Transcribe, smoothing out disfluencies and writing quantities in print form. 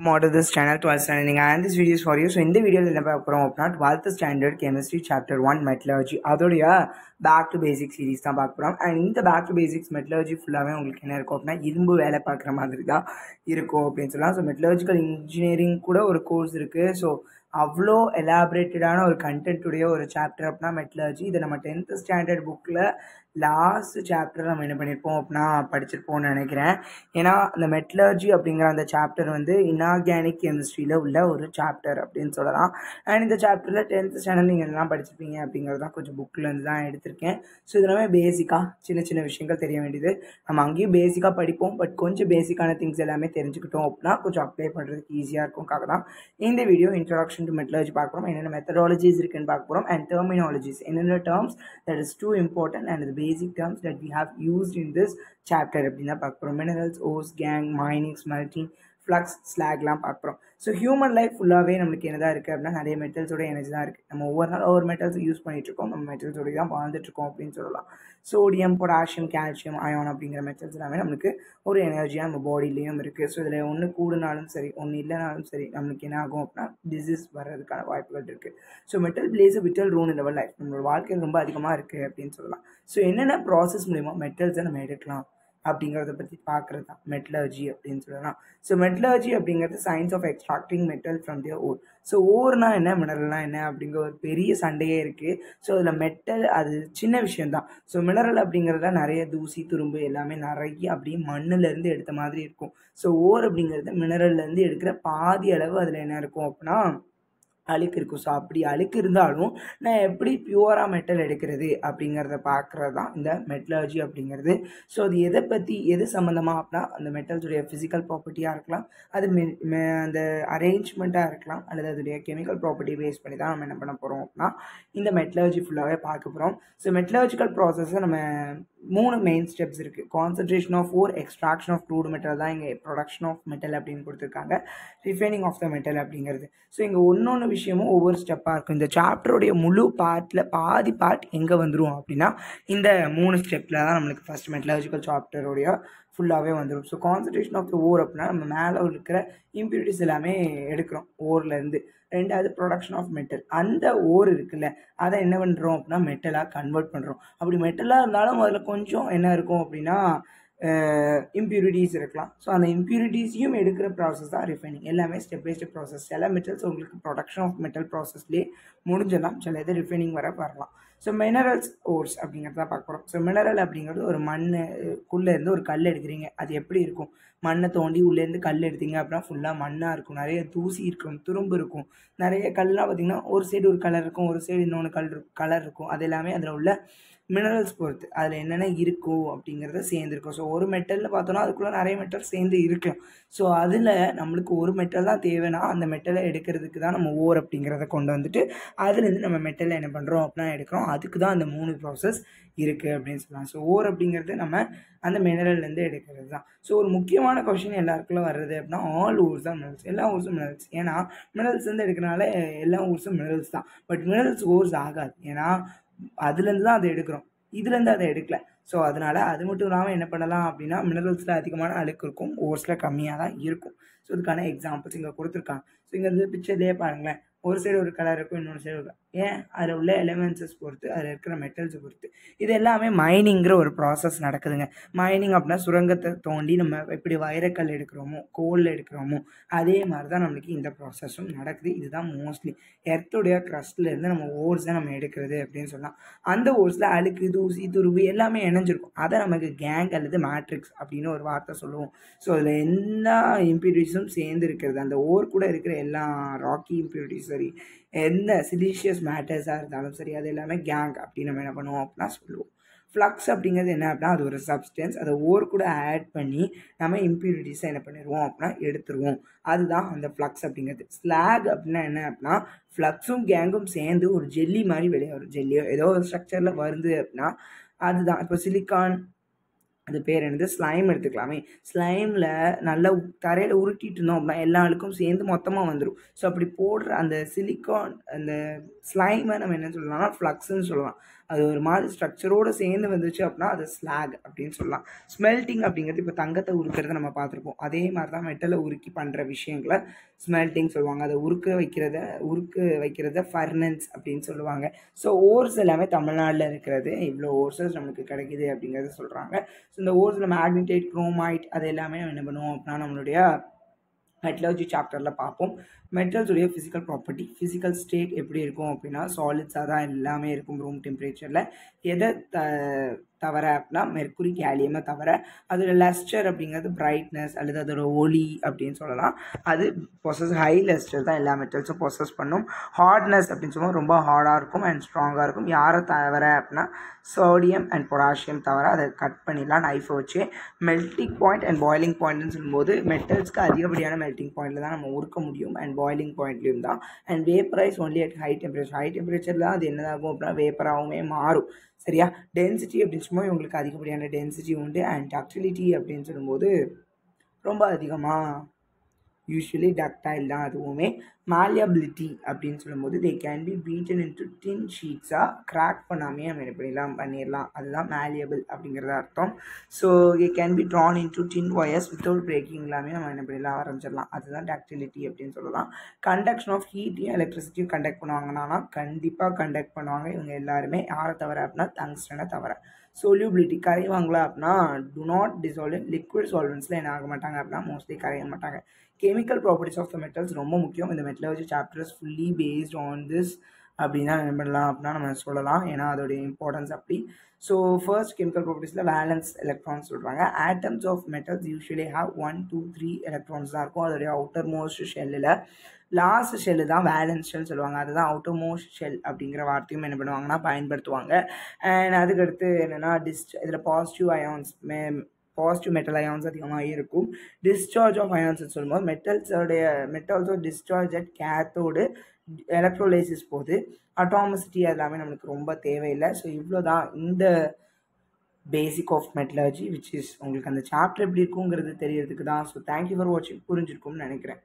Welcome to this channel 12th standard and this video is for you. So in the video என்ன பார்க்க போறோம் அப்படின்னா 12th standard chemistry chapter 1 metallurgy அதோடைய back to basics series தான் பார்க்க போறோம். and இந்த back to basics metallurgy ஃபுல்லாவே உங்களுக்கு என்ன இருக்கும் அப்படின்னா இரும்பு வேலை பார்க்குற மாதிரி தான் இருக்கும் அப்படின்னு சொல்லலாம். ஸோ மெட்டலர்ஜிக்கல் இன்ஜினியரிங் கூட ஒரு கோர்ஸ் இருக்கு. ஸோ அவ்வளோ எலாபரேட்டடான ஒரு கண்டென்ட்டுடைய ஒரு சாப்டர் அப்படின்னா மெட்டலர்ஜி. இதை நம்ம 10th ஸ்டாண்டர்ட் புக்கில் லாஸ்ட் சாப்டர் நம்ம என்ன பண்ணியிருப்போம் அப்படின்னா படிச்சிருப்போம்னு நினைக்கிறேன். ஏன்னா அந்த மெட்டலர்ஜி அப்படிங்கிற அந்த சாப்டர் வந்து இன்ஆர்கானிக் கெமிஸ்ட்ரியில் உள்ள ஒரு சாப்டர் அப்படின்னு சொல்லலாம். அண்ட் இந்த சாப்டரில் 10th ஸ்டாண்டர்ட் நீங்கள் எல்லாம் படிச்சிருப்பீங்க அப்படிங்கிறது தான் கொஞ்சம் புக்கிலேருந்து தான் எடுத்திருக்கேன். ஸோ இதெல்லாமே பேசிக்காக சின்ன சின்ன விஷயங்கள் தெரிய வேண்டியது. நம்ம அங்கேயும் பேசிக்காக படிப்போம், பட் கொஞ்சம் பேசிக்கான திங்ஸ் எல்லாமே தெரிஞ்சுக்கிட்டோம் அப்படின்னா கொஞ்சம் அப்ளை பண்ணுறதுக்கு ஈஸியாக இருக்கும்காக தான் இந்த வீடியோ இன்ட்ரோடக்ஷன் டு மெட்டலர்ஜி பார்க்க போகிறோம். என்னென்ன மெத்தடாலஜிஸ் இருக்குன்னு பார்க்க போகிறோம். அண்ட் டெர்மினாலஜிஸ் என்னென்ன terms that is too important and the basic terms that we have used in this chapter அப்படின்னா பார்க்க போகிறோம். Minerals, ores, gangue, mining, smelting, flux, ஸ்லாக்லாம் பார்க்க போகிறோம். ஸோ ஹியூமன் லைஃப் ஃபுல்லாகவே நம்மளுக்கு என்னதான் இருக்குது அப்படின்னா நிறைய மெட்டல்ஸோட எனர்ஜி தான் இருக்குது. நம்ம ஒவ்வொரு நாள் ஒவ்வொரு மெட்டல்ஸ் யூஸ் பண்ணிகிட்ருக்கோம், நம்ம மெட்டல்ஸோடய தான் வாழ்ந்துட்டுருக்கோம் அப்படின்னு சொல்லலாம். சோடியம், பொட்டாசியம், கால்சியம், அயான் அப்படிங்கிற மெட்டல்ஸ் எல்லாமே நம்மளுக்கு ஒரு எனர்ஜியாக நம்ம பாடியிலையும் இருக்குது. ஸோ இதில் ஒன்று கூடுனாலும் சரி ஒன்று இல்லைனாலும் சரி நம்மளுக்கு என்ன ஆகும் அப்படின்னா டிசீஸ் வர்றதுக்கான வாய்ப்புகள் இருக்குது. So metal plays a vital role in our life. நம்மளோட வாழ்க்கையில் ரொம்ப அதிகமாக இருக்குது அப்படின்னு சொல்லலாம். ஸோ என்னென்ன ப்ராசஸ் மூலிமா மெட்டல்ஸை நம்ம எடுக்கலாம் அப்படிங்கிறத பற்றி பார்க்குறது தான் மெட்டலர்ஜி அப்படின்னு சொல்லலாம். ஸோ மெட்டலர்ஜி அப்படிங்கிறது science of extracting metal from their ore. So ஓர்னா என்ன, மினரல்னால் என்ன அப்படிங்கிற ஒரு பெரிய சண்டையே இருக்குது. ஸோ அதில் மெட்டல் அது சின்ன விஷயந்தான். ஸோ மினரல் அப்படிங்கிறதுல நிறைய தூசி துரும்பு எல்லாமே நிறைய அப்படியே மண்ணிலேருந்து எடுத்த மாதிரி இருக்கும். ஸோ ஓர் அப்படிங்கிறது மினரல்லேருந்து எடுக்கிற பாதி அளவு அதில் என்ன இருக்கும் அப்படின்னா அழுக்கு இருக்கும். ஸோ அப்படி அழுக்கு இருந்தாலும் நான் எப்படி பியூராக மெட்டல் எடுக்கிறது அப்படிங்கிறத பார்க்குறது தான் இந்த மெட்டலர்ஜி அப்படிங்கிறது. ஸோ அது எதை பற்றி எது சம்மந்தமாக அப்படின்னா அந்த மெட்டல்ஸுடைய ஃபிசிக்கல் ப்ராப்பர்ட்டியாக இருக்கலாம், அது அந்த அரேஞ்ச்மெண்ட்டாக இருக்கலாம், அல்லது அதோடைய கெமிக்கல் ப்ராப்பர்ட்டி பேஸ் பண்ணி தான் நம்ம என்ன பண்ண போகிறோம் அப்படின்னா இந்த மெட்டலர்ஜி ஃபுல்லாகவே பார்க்க போகிறோம். ஸோ மெட்டலர்ஜிக்கல் ப்ராசஸை நம்ம 3 மெயின் ஸ்டெப்ஸ் இருக்குது. Concentration of ore, extraction of crude metal தான் இங்கே ப்ரொடக்ஷன் ஆஃப் மெட்டல் அப்படின்னு கொடுத்துருக்காங்க, ரிஃபைனிங் ஆஃப் த மெட்டல் அப்படிங்கிறது. ஸோ இங்கே ஒன்று விஷயமும் ஒவ்வொரு ஸ்டெப்பாக இருக்கும். இந்த சாப்டருடைய முழு பார்ட்டில் பாதி பார்ட் எங்கே வந்துடும் அப்படின்னா இந்த 3 ஸ்டெப்பில் தான் நம்மளுக்கு ஃபஸ்ட் மெட்டலர்ஜிக்கல் சாப்டருடைய ஃபுல்லாகவே வந்துடும். ஸோ கான்சன்ட்ரேஷன் ஆஃப் த ஓர் அப்படின்னா நம்ம மேலே இருக்கிற இம்ப்யூரிட்டிஸ் எல்லாமே எடுக்கிறோம் ஓர்லேருந்து. ரெண்டாவது ப்ரொடக்ஷன் ஆஃப் மெட்டல், அந்த ஓர் இருக்குல்ல அதை என்ன பண்ணுறோம் அப்படின்னா மெட்டலாக கன்வெர்ட் பண்ணுறோம். அப்படி மெட்டலாக இருந்தாலும் முதல்ல கொஞ்சம் என்ன இருக்கும் அப்படின்னா இம்ப்யூரிட்டிஸ் இருக்கலாம். ஸோ அந்த இம்ப்யூரிட்டிஸையும் எடுக்கிற ப்ராசஸ் தான் ரிஃபைனிங். எல்லாமே ஸ்டெப் பை ஸ்டெப் ப்ராசஸ். சில மெட்டல்ஸ் உங்களுக்கு ப்ரொடக்ஷன் ஆஃப் மெட்டல் ப்ராசஸ்லேயே முடிஞ்சிடலாம், சில இது ரிஃபைனிங் வரலாம். ஸோ மினரல்ஸ், ஓர்ஸ் அப்படிங்கிறது தான் பார்க்க போகிறோம். ஸோ மினரல் அப்படிங்கிறது ஒரு மண்ணுக்குள்ளேருந்து ஒரு கல் எடுக்கிறீங்க, அது எப்படி இருக்கும், மண்ணை தோண்டி உள்ளேருந்து கல் எடுத்தீங்க அப்படின்னா ஃபுல்லாக மண்ணாக இருக்கும், நிறைய தூசி இருக்கும், துரும்பு இருக்கும். நிறைய கல்லாம் பார்த்திங்கன்னா ஒரு சைடு ஒரு கலர் இருக்கும், ஒரு சைடு இன்னொன்று கலர் இருக்கும். அது எல்லாமே அதில் உள்ள மினரல்ஸ் பொறுத்து அதில் என்னென்ன இருக்கும் அப்படிங்கிறத சேர்ந்துருக்கும். ஸோ ஒரு மெட்டலில் பார்த்தோன்னா அதுக்குள்ளே நிறைய மெட்டல் சேர்ந்து இருக்கலாம். ஸோ அதில் நம்மளுக்கு ஒரு மெட்டல் தான் தேவைன்னா அந்த மெட்டலை எடுக்கிறதுக்கு தான் நம்ம ஓர் அப்படிங்கிறத கொண்டு வந்துட்டு அதுலேருந்து நம்ம மெட்டலை என்ன பண்ணுறோம் அப்படின்னா எடுக்கிறோம். அதுக்கு தான் அந்த 3 ப்ராசஸ் இருக்குது அப்படின்னு சொல்லலாம். ஸோ ஓர் அப்படிங்கிறது நம்ம அந்த மினரல்லேருந்து எடுக்கிறது தான். ஸோ ஒரு முக்கியமான கொஷின் எல்லாருக்குள்ள வர்றது அப்படின்னா ஆல் ஓர்ஸ் தான் மினரல்ஸ், எல்லா ஓர்ஸும் மினரல்ஸ். ஏன்னா மினரல்ஸ் வந்து எடுக்கிறனால எல்லா ஓர்ஸும் மினரல்ஸ் தான். பட் மினரல்ஸ் ஓர்ஸ் ஆகாது, ஏன்னா அதுலேருந்து தான் அதை எடுக்கிறோம், இதுலேருந்து அதை எடுக்கல. ஸோ அதனால் அது மட்டும் இல்லாமல் என்ன பண்ணலாம் அப்படின்னா மினரல்ஸில் அதிகமான அழுக்கு இருக்கும், ஓர்ஸில் கம்மியாக தான் இருக்கும். ஸோ இதுக்கான எக்ஸாம்பிள்ஸ் இங்கே கொடுத்துருக்காங்க. ஸோ இங்கே இந்த பிக்சர்லேயே பாருங்களேன், ஒரு சைடு ஒரு கலர் இருக்கும், இன்னொரு சைடு இருக்கும். ஏன், அதில் உள்ள எலிமெண்ட்ஸஸ் பொறுத்து, அதில் இருக்கிற மெட்டல்ஸை பொறுத்து. இது எல்லாமே மைனிங்கிற ஒரு ப்ராசஸ் நடக்குதுங்க. மைனிங் அப்படின்னா சுரங்கத்தை தோண்டி நம்ம எப்படி வைரக்கல் எடுக்கிறோமோ கோல் எடுக்கிறோமோ அதே மாதிரி தான் நம்மளுக்கு இந்த ப்ராசஸும் நடக்குது. இதுதான் மோஸ்ட்லி எர்த்துடைய க்ரஸ்ட்லேருந்து நம்ம ஓர்ஸை நம்ம எடுக்கிறது அப்படின்னு சொல்லலாம். அந்த ஓர்ஸில் அழுக்கு, தூசி, துருவு எல்லாமே இணைஞ்சிருக்கும். அதை நமக்கு கேங் அல்லது மேட்ரிக்ஸ் அப்படின்னு ஒரு வார்த்தை சொல்லுவோம். ஸோ அதில் எல்லா இம்ப்யூரிட்டிஸும் சேர்ந்து இருக்கிறது, அந்த ஓர் கூட இருக்கிற எல்லா ராக்கி இம்ப்யூரிட்டிஸ் சரி, எந்த சிலிஷியஸ் மேட்டர்ஸாக இருந்தாலும் சரி, அது எல்லாமே கேங் அப்படின்னு நம்ம என்ன பண்ணுவோம் அப்படின்னா சொல்லுவோம். ஃப்ளக்ஸ் அப்படிங்கிறது என்ன அப்படின்னா அது ஒரு சப்ஸ்டன்ஸ், அதை ஓர் கூட ஆட் பண்ணி நம்ம இம்ப்யூரிட்டிஸை என்ன பண்ணிடுவோம் அப்படின்னா எடுத்துருவோம். அதுதான் அந்த ஃப்ளக்ஸ் அப்படிங்கிறது. ஸ்லாக் அப்படின்னா என்ன அப்படின்னா ஃப்ளக்ஸும் கேங்கும் சேர்ந்து ஒரு ஜெல்லி மாதிரி வெளியே வரும். ஜெல்லியோ ஏதோ ஒரு ஸ்ட்ரக்சரில் வருது அப்படின்னா அதுதான். இப்போ சிலிக்கான், அது பேர் என்னது ஸ்லைம் எடுத்துக்கலாமே. ஸ்லைமில் நல்லா தரையில் உருட்டிட்டு இருந்தோம் அப்படின்னா எல்லா அழுக்கும் சேர்ந்து மொத்தமாக வந்துடும். ஸோ அப்படி போடுற அந்த சிலிக்கான் அந்த ஸ்லைமை நம்ம என்ன சொல்லலாம்னா ஃப்ளக்ஸ்ன்னு சொல்லலாம். அது ஒரு மாதிரி ஸ்ட்ரக்சரோடு சேர்ந்து வந்துச்சு அப்படின்னா அது ஸ்லாக் அப்படின்னு சொல்லலாம். ஸ்மெல்ட்டிங் அப்படிங்கிறது இப்போ தங்கத்தை உருக்கிறத நம்ம பார்த்துருப்போம். அதே மாதிரி தான் மெட்டலை உருக்கி பண்ணுற விஷயங்களை ஸ்மெல்ட்டிங் சொல்லுவாங்க. அதை உருக்கு வைக்கிறத ஃபர்னன்ஸ் அப்படின்னு சொல்லுவாங்க. ஸோ ஓர்ஸ் எல்லாமே தமிழ்நாட்டில் இருக்கிறது. இவ்வளோ ஓர்ஸஸ் நமக்கு கிடைக்குது அப்படிங்கிறத சொல்கிறாங்க. ஸோ இந்த ஓர்ஸில் மேக்னடைட், குரோமைட் அது எல்லாமே நம்ம என்ன பண்ணுவோம் அப்படின்னா நம்மளுடைய மெட்டலர்ஜி சாப்டரில் பார்ப்போம். மெட்டல்ஸுடைய ஃபிசிக்கல் ப்ராப்பர்ட்டி, ஃபிசிக்கல் ஸ்டேட் எப்படி இருக்கும் அப்படின்னா சாலிட்ஸாக தான் எல்லாமே இருக்கும் ரூம் டெம்பரேச்சரில். எதை தவிர அப்படின்னா மெர்க்குரி, கேலியமை தவிர. அதோட லஸ்டர் அப்படிங்கிறது பிரைட்னஸ் அல்லது அதோட ஒளி அப்படின்னு சொல்லலாம். அது ஹை லஸ்டர் தான் எல்லா மெட்டல்ஸும் பொசஸ் பண்ணும். ஹார்ட்னஸ் அப்படின்னு சொல்லுவோம், ரொம்ப ஹார்டாக இருக்கும் அண்ட் ஸ்ட்ராங்காக இருக்கும். யாரை தவிர அப்படின்னா சோடியம் அண்ட் பொட்டாசியம் தவிர. அதை கட் பண்ணிடலாம் நைஃபை வச்சு. மெல்டிங் பாயிண்ட் அண்ட் பாய்லிங் பாயிண்ட்னு சொல்லும்போது மெட்டல்ஸ்க்கு அதிகப்படியான மெல்டிங் பாயிண்டில் தான் நம்ம உருக்க முடியும் அண்ட் பாய்லிங் பாயிண்ட்லேயும் தான். And vaporise only at high temperature. High டெம்பரேச்சரில் தான் அது என்னதாகும் அப்படின்னா வேப்பராகவுமே மாறும். சரியா? டென்சிட்டி அப்படின்னு சொல்லும்போது இவங்களுக்கு அதிகப்படியான டென்சிட்டி உண்டு. அண்ட் டக்டிலிட்டி அப்படின்னு சொல்லும்போது ரொம்ப அதிகமாக யூஸ்வலி டக்டைல் தான் அதுவுமே. மாலியபிலிட்டி அப்படின்னு சொல்லும்போது they can be beaten into thin ஷீட்ஸாக கிராக் பண்ணாமே நம்ம எப்படிலாம் பண்ணிடலாம். அதுதான் மேலியபிள் அப்படிங்கிறத அர்த்தம். So they can be drawn into thin wires without breaking எல்லாமே நம்ம என்ன பண்ணிடலாம் ஆரம்பிச்சிடலாம். அதுதான் டக்டிலிட்டி அப்படின்னு சொல்லலாம். கண்டக்ஷன் ஆஃப் ஹீட்டையும் எலக்ட்ரிசிட்டியும் கண்டக்ட் பண்ணுவாங்கன்னா கண்டிப்பாக கண்டக்ட் பண்ணுவாங்க இவங்க எல்லாருமே. யாரை தவிர அப்படின்னா டங்ஸ்டனை தவிர. சொல்யூபிலிட்டி கரைவாங்களா அப்படின்னா do not dissolve in liquid சால்வெண்ட்ஸில் என்ன ஆக மாட்டாங்க அப்படின்னா மோஸ்ட்லி கரைய மாட்டாங்க. Chemical properties of the metals ரொம்ப முக்கியம். இந்த metallurgy chapter is fully based on this அப்படின்னா என்ன பண்ணலாம் அப்படின்னா நம்ம சொல்லலாம். ஏன்னா அதோடைய இம்பார்ட்டன்ஸ் அப்படி. ஸோ ஃபர்ஸ்ட் கெமிக்கல் ப்ராப்பர்ட்டிஸில் வேலன்ஸ் எலக்ட்ரான்ஸ் சொல்கிறாங்க. Atoms of metals usually have 1, 2, 3 electrons தான் இருக்கும் அதோடைய அவுட்டர் மோஸ்ட் ஷெல்லில். லாஸ்ட் ஷெல்லு தான் வேலன்ஸ் ஷெல் சொல்லுவாங்க. அதுதான் அவுட்டர் மோஸ்ட் ஷெல் அப்படிங்கிற வார்த்தையும் என்ன பண்ணுவாங்கன்னா பயன்படுத்துவாங்க. அண்ட் அதுக்கடுத்து என்னென்னா இதில் பாசிட்டிவ் மெட்டல் அயான்ஸ் அதிகமாக இருக்கும். டிஸ்சார்ஜ் ஆஃப் அயான்ஸ் சொல்லும்போது மெட்டல்ஸோட டிஸ்சார்ஜ் அட் கேத்தோடு எலக்ட்ரோலைசிஸ் போது. அட்டாமிசிட்டி எல்லாமே நம்மளுக்கு ரொம்ப தேவையில்லை. ஸோ இவ்வளோ தான் இந்த basic of metallurgy which is உங்களுக்கு அந்த சாப்டர் எப்படி இருக்குங்கிறது தெரியறதுக்கு தான். ஸோ தேங்க்யூ ஃபார் வாட்சிங். புரிஞ்சிருக்கும்னு நினைக்கிறேன்.